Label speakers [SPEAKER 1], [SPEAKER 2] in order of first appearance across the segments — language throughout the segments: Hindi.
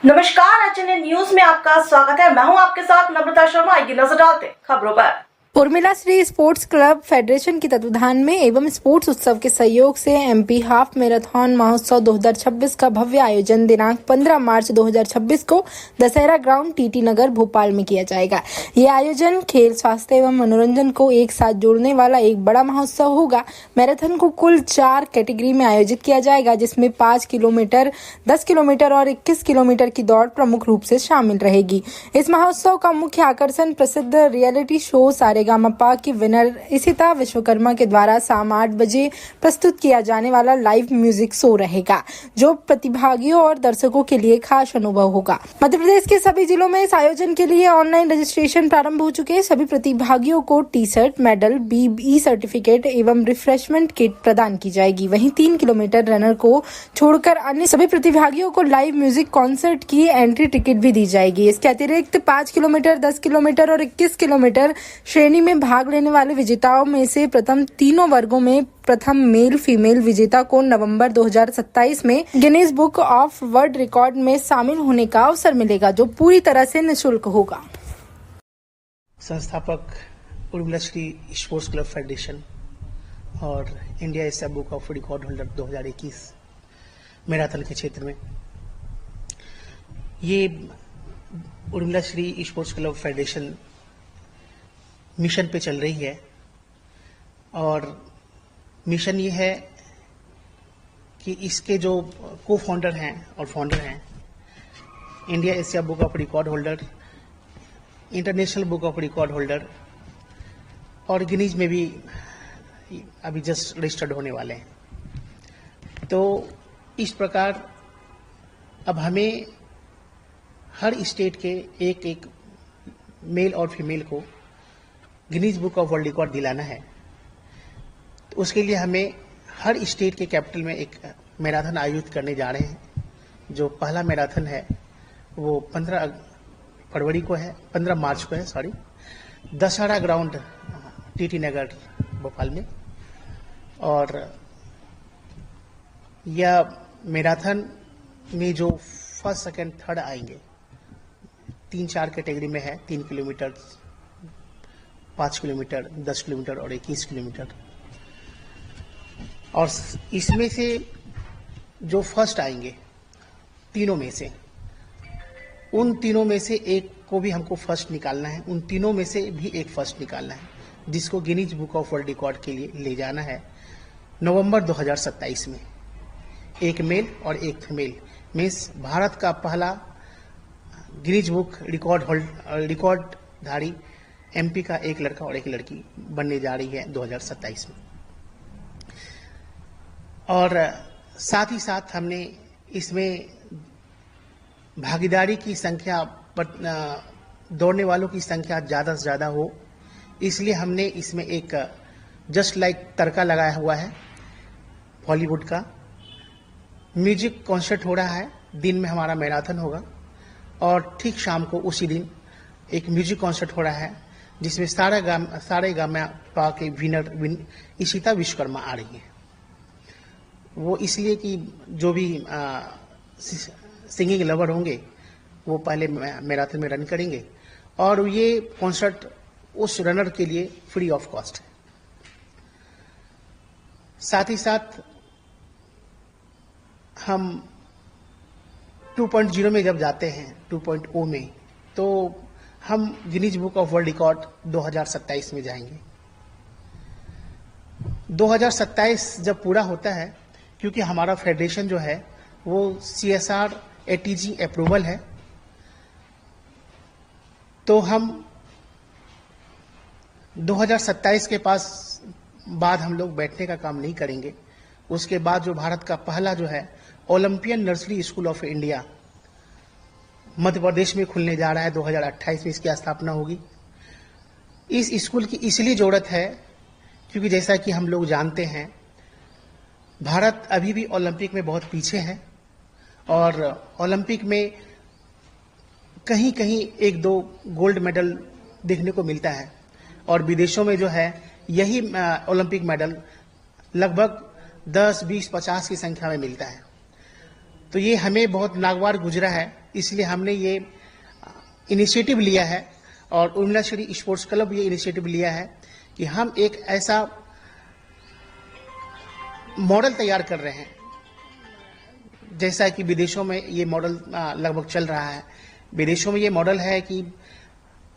[SPEAKER 1] नमस्कार, एचएनएन न्यूज में आपका स्वागत है। मैं हूं आपके साथ नम्रता शर्मा। आइए नजर डालते हैं खबरों पर।
[SPEAKER 2] Urmila Shri sports club federation के तत्वाधान में एवं स्पोर्ट्स उत्सव के सहयोग से एमपी हाफ मैराथन महोत्सव 2026 का भव्य आयोजन दिनांक 15 मार्च 2026 को दशहरा ग्राउंड टीटी नगर भोपाल में किया जाएगा। ये आयोजन खेल, स्वास्थ्य एवं मनोरंजन को एक साथ जोड़ने वाला एक बड़ा महोत्सव होगा। मैराथन को कुल 4 कैटेगरी में आयोजित किया जाएगा, जिसमें 5 किलोमीटर, 10 किलोमीटर और 21 किलोमीटर की दौड़ प्रमुख रूप से शामिल रहेगी। इस महोत्सव का मुख्य आकर्षण प्रसिद्ध रियलिटी शो सारेगामापा की विनर इशिता विश्वकर्मा के द्वारा शाम 8 बजे प्रस्तुत किया जाने वाला लाइव म्यूजिक शो रहेगा, जो प्रतिभागियों और दर्शकों के लिए खास अनुभव होगा। मध्य प्रदेश के सभी जिलों में इस आयोजन के लिए ऑनलाइन रजिस्ट्रेशन प्रारंभ हो चुके हैं। सभी प्रतिभागियों को टी शर्ट, मेडल, बीई सर्टिफिकेट एवं रिफ्रेशमेंट किट प्रदान की जाएगी। वहीं 3 किलोमीटर रनर को छोड़कर अन्य सभी प्रतिभागियों को लाइव म्यूजिक कॉन्सर्ट की एंट्री टिकट भी दी जाएगी। इसके अतिरिक्त 5 किलोमीटर, 10 किलोमीटर और 21 किलोमीटर श्रेणी में भाग लेने वाले विजेताओं में से प्रथम तीनों वर्गों में प्रथम मेल फीमेल विजेता को नवंबर 2027 में Guinness book of world record में शामिल होने का अवसर मिलेगा, जो पूरी तरह से निःशुल्क होगा।
[SPEAKER 3] संस्थापक Urmila Shri sports club federation और India Asia book of record holder 2021 marathon के क्षेत्र में ये Urmila Shri sports club federation mission पे चल रही है। और मिशन ये है कि इसके जो को फाउंडर हैं और फाउंडर हैं India Asia book of record holder, international book of record holder और गिनीज में भी अभी जस्ट रजिस्टर्ड होने वाले हैं। तो इस प्रकार अब हमें हर स्टेट के एक मेल और फीमेल को Guinness book of world record दिलाना है। तो उसके लिए हमें हर स्टेट के कैपिटल में एक मैराथन आयोजित करने जा रहे हैं। जो पहला मैराथन है वो 15 फरवरी को है, 15 मार्च को है, दशहरा ग्राउंड टीटी नगर भोपाल में। और यह मैराथन में जो फर्स्ट, सेकंड, थर्ड आएंगे 3-4 कैटेगरी में है। 3 किलोमीटर, 5 किलोमीटर, 10 किलोमीटर और 21 किलोमीटर। और इसमें से जो फर्स्ट आएंगे तीनों में से, उन तीनों में से एक को भी हमको फर्स्ट निकालना है। उन तीनों में से भी एक फर्स्ट निकालना है, जिसको Guinness book of world record के लिए ले जाना है नवंबर 2027 में। एक मेल और एक फीमेल मीन्स भारत का पहला गिनीज बुक रिकॉर्डधारी एमपी का एक लड़का और एक लड़की बनने जा रही है 2027 में। और साथ ही साथ हमने इसमें भागीदारी की संख्या, दौड़ने वालों की संख्या ज़्यादा से ज़्यादा हो, इसलिए हमने इसमें एक जस्ट लाइक तड़का लगाया हुआ है बॉलीवुड का। म्यूजिक कॉन्सर्ट हो रहा है, दिन में हमारा मैराथन होगा और ठीक शाम को उसी दिन एक म्यूजिक कॉन्सर्ट हो रहा है, जिसमें सारेगामापा के विनर इशिता विश्वकर्मा आ रही है। वो इसलिए कि जो भी सिंगिंग लवर होंगे वो पहले मैराथन में रन करेंगे, और ये कॉन्सर्ट उस रनर के लिए फ्री ऑफ कॉस्ट है। साथ ही साथ हम 2.0 में जब जाते हैं, 2.0 में, तो हम Guinness book of world record 2027 में जाएंगे। 2027 जब पूरा होता है, क्योंकि हमारा फेडरेशन जो है वो CSR ATG अप्रूवल है, तो हम 2027 के बाद हम लोग बैठने का काम नहीं करेंगे। उसके बाद जो भारत का पहला जो है Olympian nursery school of India Madhya Pradesh में खुलने जा रहा है, 2028 में इसकी स्थापना होगी। इस स्कूल की इसलिए जरूरत है क्योंकि जैसा कि हम लोग जानते हैं, भारत अभी भी ओलंपिक में बहुत पीछे है और ओलंपिक में कहीं कहीं 1-2 गोल्ड मेडल देखने को मिलता है, और विदेशों में जो है यही ओलंपिक मेडल लगभग 10, 20, 50 की संख्या में मिलता है। तो ये हमें बहुत नागवार गुजरा है इसलिए हमने ये इनिशिएटिव लिया है और उर्मिला श्री स्पोर्ट्स क्लब ये इनिशिएटिव लिया है कि हम एक ऐसा मॉडल तैयार कर रहे हैं, जैसा कि विदेशों में ये मॉडल लगभग चल रहा है। विदेशों में ये मॉडल है कि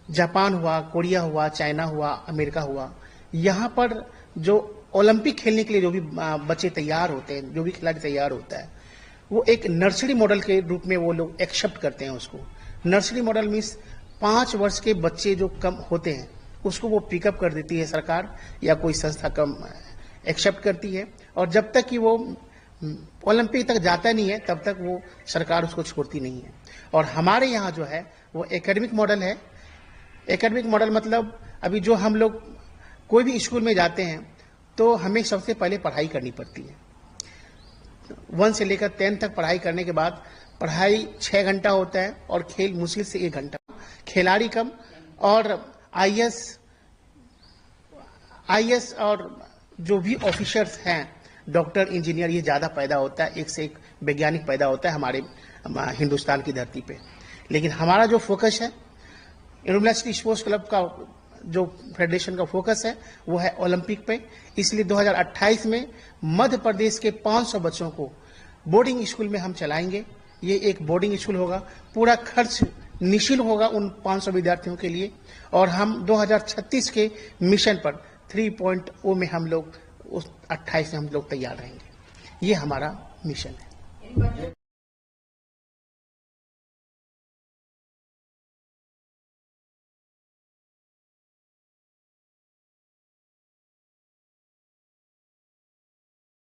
[SPEAKER 3] जापान हुआ, कोरिया हुआ, चाइना हुआ, अमेरिका हुआ, यहाँ पर जो ओलंपिक खेलने के लिए जो भी बच्चे तैयार होते हैं, जो भी खिलाड़ी तैयार होता है, वो एक नर्सरी मॉडल के रूप में वो लोग एक्सेप्ट करते हैं उसको। नर्सरी मॉडल मीन्स 5 वर्ष के बच्चे जो कम होते हैं उसको वो पिकअप कर देती है सरकार या कोई संस्था कम एक्सेप्ट करती है, और जब तक कि वो ओलंपिक तक जाता नहीं है तब तक वो सरकार उसको छोड़ती नहीं है। और हमारे यहाँ जो है वो एकेडमिक मॉडल है। एकेडमिक मॉडल मतलब अभी जो हम लोग कोई भी स्कूल में जाते हैं तो हमें सबसे पहले पढ़ाई करनी पड़ती है। 1 से लेकर 10 तक पढ़ाई करने के बाद पढ़ाई 6 घंटा होता है और खेल मुश्किल से 1 घंटा। खिलाड़ी कम और आईएएस और जो भी ऑफिसर्स हैं, डॉक्टर, इंजीनियर, ये ज़्यादा पैदा होता है, एक से एक वैज्ञानिक पैदा होता है हमारे हिंदुस्तान की धरती पे। लेकिन हमारा जो फोकस है, उर्मिला श्री स्पोर्ट्स क्लब का जो फेडरेशन का फोकस है वो है ओलंपिक पे। इसलिए 2028 में मध्य प्रदेश के 500 बच्चों को बोर्डिंग स्कूल में हम चलाएंगे। ये एक बोर्डिंग स्कूल होगा, पूरा खर्च निःशुल्क होगा उन 500 विद्यार्थियों के लिए, और हम 2036 के मिशन पर 3.0 में हम लोग उस 28 में हम लोग तैयार रहेंगे। ये हमारा मिशन है।